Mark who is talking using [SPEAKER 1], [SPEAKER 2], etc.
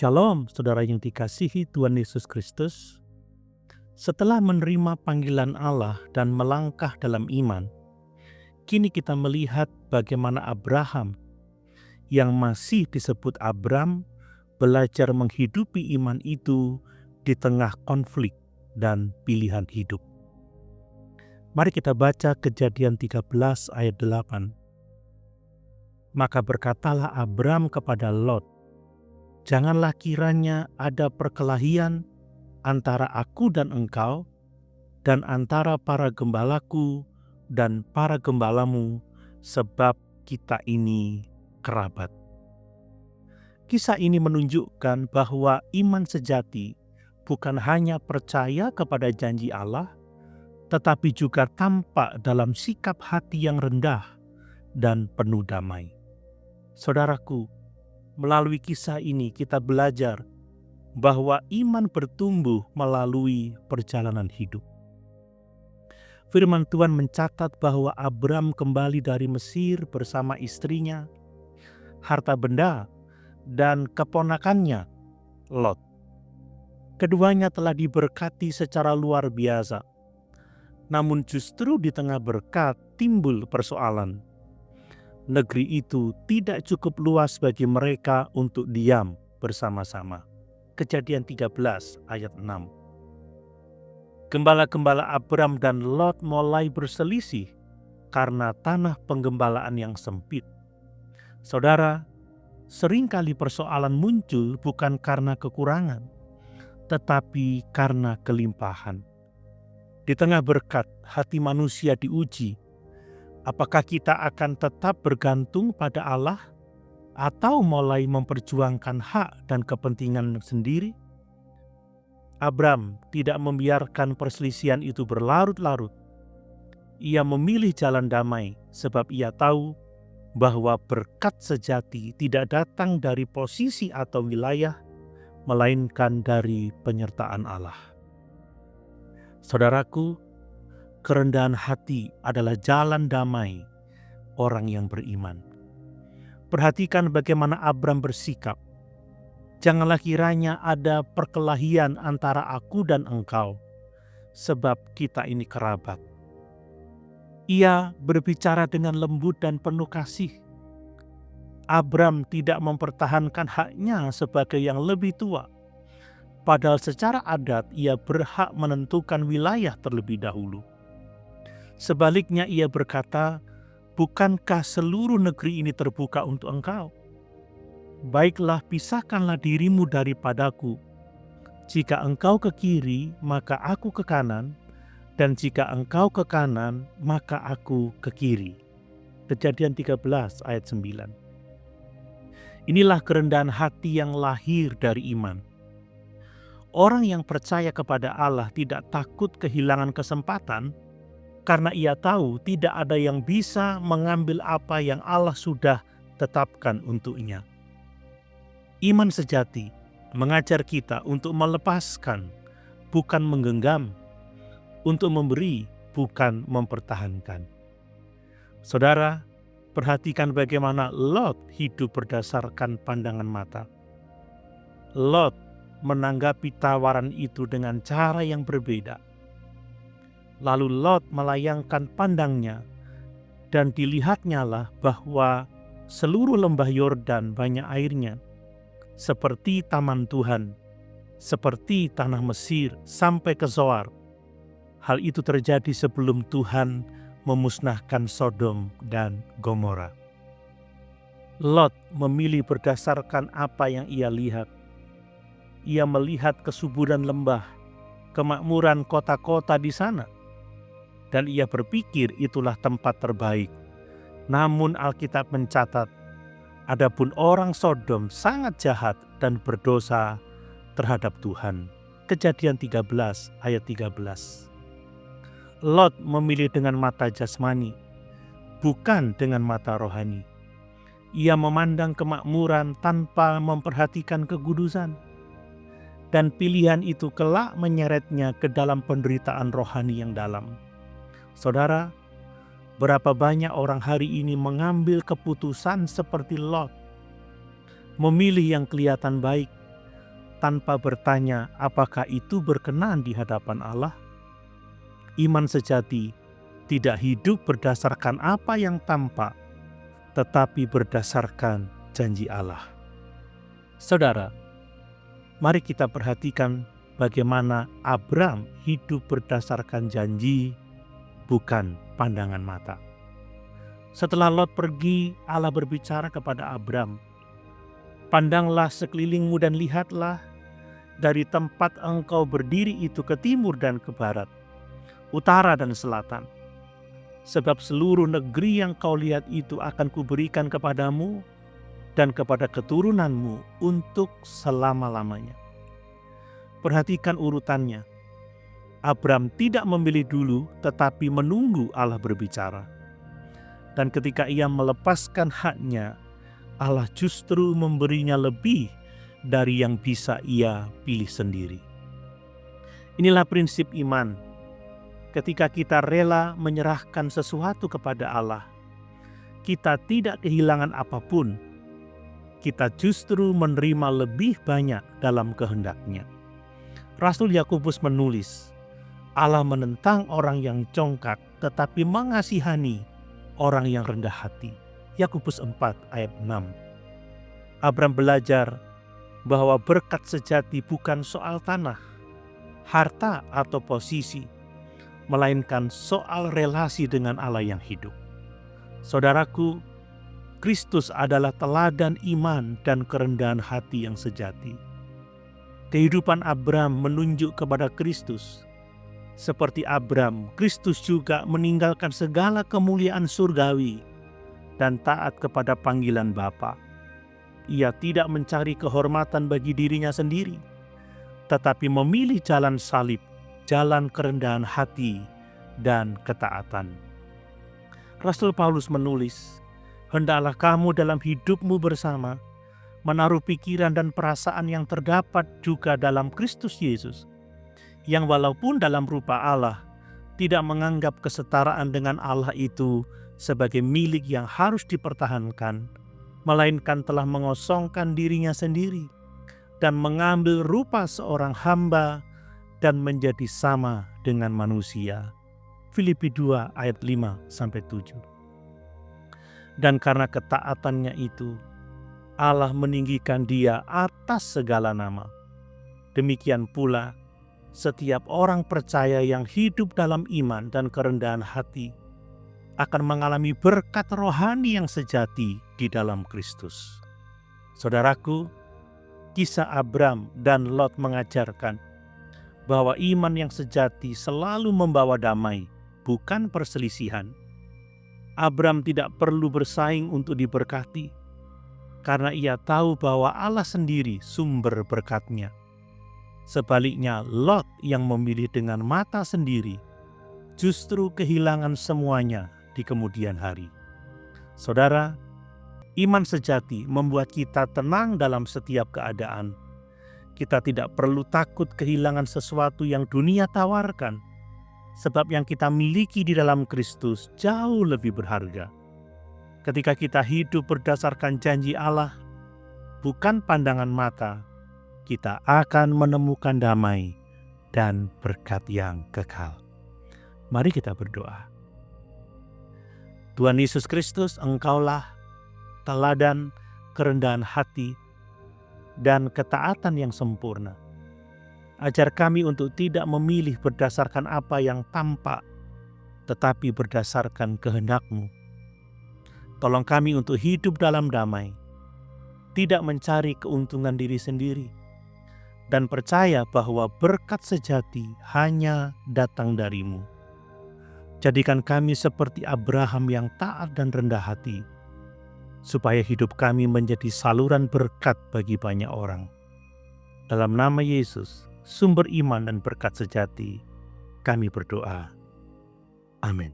[SPEAKER 1] Shalom, saudara yang dikasihi Tuhan Yesus Kristus. Setelah menerima panggilan Allah dan melangkah dalam iman, kini kita melihat bagaimana Abraham yang masih disebut Abram belajar menghidupi iman itu di tengah konflik dan pilihan hidup. Mari kita baca Kejadian 13 ayat 8. Maka berkatalah Abram kepada Lot, "Janganlah kiranya ada perkelahian antara aku dan engkau, dan antara para gembalaku dan para gembalamu, sebab kita ini kerabat." Kisah ini menunjukkan bahwa iman sejati bukan hanya percaya kepada janji Allah, tetapi juga tampak dalam sikap hati yang rendah dan penuh damai. Saudaraku, melalui kisah ini kita belajar bahwa iman bertumbuh melalui perjalanan hidup. Firman Tuhan mencatat bahwa Abram kembali dari Mesir bersama istrinya, harta benda, dan keponakannya, Lot. Keduanya telah diberkati secara luar biasa. Namun justru di tengah berkat timbul persoalan. Negeri itu tidak cukup luas bagi mereka untuk diam bersama-sama. Kejadian 13 ayat 6. Gembala-gembala Abram dan Lot mulai berselisih karena tanah penggembalaan yang sempit. Saudara, seringkali persoalan muncul bukan karena kekurangan, tetapi karena kelimpahan. Di tengah berkat, hati manusia diuji. Apakah kita akan tetap bergantung pada Allah atau mulai memperjuangkan hak dan kepentingan sendiri? Abram tidak membiarkan perselisihan itu berlarut-larut. Ia memilih jalan damai sebab ia tahu bahwa berkat sejati tidak datang dari posisi atau wilayah, melainkan dari penyertaan Allah. Saudaraku, kerendahan hati adalah jalan damai orang yang beriman. Perhatikan bagaimana Abram bersikap. Janganlah kiranya ada perkelahian antara aku dan engkau, sebab kita ini kerabat. Ia berbicara dengan lembut dan penuh kasih. Abram tidak mempertahankan haknya sebagai yang lebih tua, padahal secara adat ia berhak menentukan wilayah terlebih dahulu. Sebaliknya ia berkata, "Bukankah seluruh negeri ini terbuka untuk engkau? Baiklah, pisahkanlah dirimu daripadaku. Jika engkau ke kiri, maka aku ke kanan, dan jika engkau ke kanan, maka aku ke kiri." Kejadian 13 ayat 9. Inilah kerendahan hati yang lahir dari iman. Orang yang percaya kepada Allah tidak takut kehilangan kesempatan karena ia tahu tidak ada yang bisa mengambil apa yang Allah sudah tetapkan untuknya. Iman sejati mengajar kita untuk melepaskan, bukan menggenggam, untuk memberi, bukan mempertahankan. Saudara, perhatikan bagaimana Lot hidup berdasarkan pandangan mata. Lot menanggapi tawaran itu dengan cara yang berbeda. Lalu Lot melayangkan pandangnya, dan dilihatnyalah bahwa seluruh lembah Yordan banyak airnya, seperti taman Tuhan, seperti tanah Mesir sampai ke Zoar. Hal itu terjadi sebelum Tuhan memusnahkan Sodom dan Gomora. Lot memilih berdasarkan apa yang ia lihat. Ia melihat kesuburan lembah, kemakmuran kota-kota di sana, dan ia berpikir itulah tempat terbaik. Namun Alkitab mencatat, adapun orang Sodom sangat jahat dan berdosa terhadap Tuhan. Kejadian 13 ayat 13. Lot memilih dengan mata jasmani, bukan dengan mata rohani. Ia memandang kemakmuran tanpa memperhatikan kekudusan. Dan pilihan itu kelak menyeretnya ke dalam penderitaan rohani yang dalam. Saudara, berapa banyak orang hari ini mengambil keputusan seperti Lot, memilih yang kelihatan baik, tanpa bertanya apakah itu berkenan di hadapan Allah. Iman sejati tidak hidup berdasarkan apa yang tampak, tetapi berdasarkan janji Allah. Saudara, mari kita perhatikan bagaimana Abram hidup berdasarkan janji, bukan pandangan mata. Setelah Lot pergi, Allah berbicara kepada Abram, "Pandanglah sekelilingmu dan lihatlah, dari tempat engkau berdiri itu ke timur dan ke barat, utara dan selatan. Sebab seluruh negeri yang kau lihat itu akan kuberikan kepadamu dan kepada keturunanmu untuk selama-lamanya." Perhatikan urutannya. Abram tidak memilih dulu, tetapi menunggu Allah berbicara. Dan ketika ia melepaskan haknya, Allah justru memberinya lebih dari yang bisa ia pilih sendiri. Inilah prinsip iman. Ketika kita rela menyerahkan sesuatu kepada Allah, kita tidak kehilangan apapun. Kita justru menerima lebih banyak dalam kehendak-Nya. Rasul Yakobus menulis, Allah menentang orang yang congkak tetapi mengasihani orang yang rendah hati. Yakobus 4 ayat 6. Abram belajar bahwa berkat sejati bukan soal tanah, harta atau posisi, melainkan soal relasi dengan Allah yang hidup. Saudaraku, Kristus adalah teladan iman dan kerendahan hati yang sejati. Kehidupan Abram menunjuk kepada Kristus. Seperti Abram, Kristus juga meninggalkan segala kemuliaan surgawi dan taat kepada panggilan Bapa. Ia tidak mencari kehormatan bagi dirinya sendiri, tetapi memilih jalan salib, jalan kerendahan hati dan ketaatan. Rasul Paulus menulis, "Hendaklah kamu dalam hidupmu bersama menaruh pikiran dan perasaan yang terdapat juga dalam Kristus Yesus, yang walaupun dalam rupa Allah, tidak menganggap kesetaraan dengan Allah itu sebagai milik yang harus dipertahankan, melainkan telah mengosongkan dirinya sendiri dan mengambil rupa seorang hamba dan menjadi sama dengan manusia." Filipi 2 ayat 5-7. Dan karena ketaatannya itu, Allah meninggikan dia atas segala nama. Demikian pula, setiap orang percaya yang hidup dalam iman dan kerendahan hati akan mengalami berkat rohani yang sejati di dalam Kristus. Saudaraku, kisah Abram dan Lot mengajarkan bahwa iman yang sejati selalu membawa damai, bukan perselisihan. Abram tidak perlu bersaing untuk diberkati, karena ia tahu bahwa Allah sendiri sumber berkat-Nya. Sebaliknya, Lot yang memilih dengan mata sendiri justru kehilangan semuanya di kemudian hari. Saudara, iman sejati membuat kita tenang dalam setiap keadaan. Kita tidak perlu takut kehilangan sesuatu yang dunia tawarkan, sebab yang kita miliki di dalam Kristus jauh lebih berharga. Ketika kita hidup berdasarkan janji Allah, bukan pandangan mata, kita akan menemukan damai dan berkat yang kekal. Mari kita berdoa. Tuhan Yesus Kristus, Engkaulah teladan kerendahan hati dan ketaatan yang sempurna. Ajar kami untuk tidak memilih berdasarkan apa yang tampak, tetapi berdasarkan kehendak-Mu. Tolong kami untuk hidup dalam damai, tidak mencari keuntungan diri sendiri, dan percaya bahwa berkat sejati hanya datang dari-Mu. Jadikan kami seperti Abraham yang taat dan rendah hati, supaya hidup kami menjadi saluran berkat bagi banyak orang. Dalam nama Yesus, sumber iman dan berkat sejati, kami berdoa. Amin.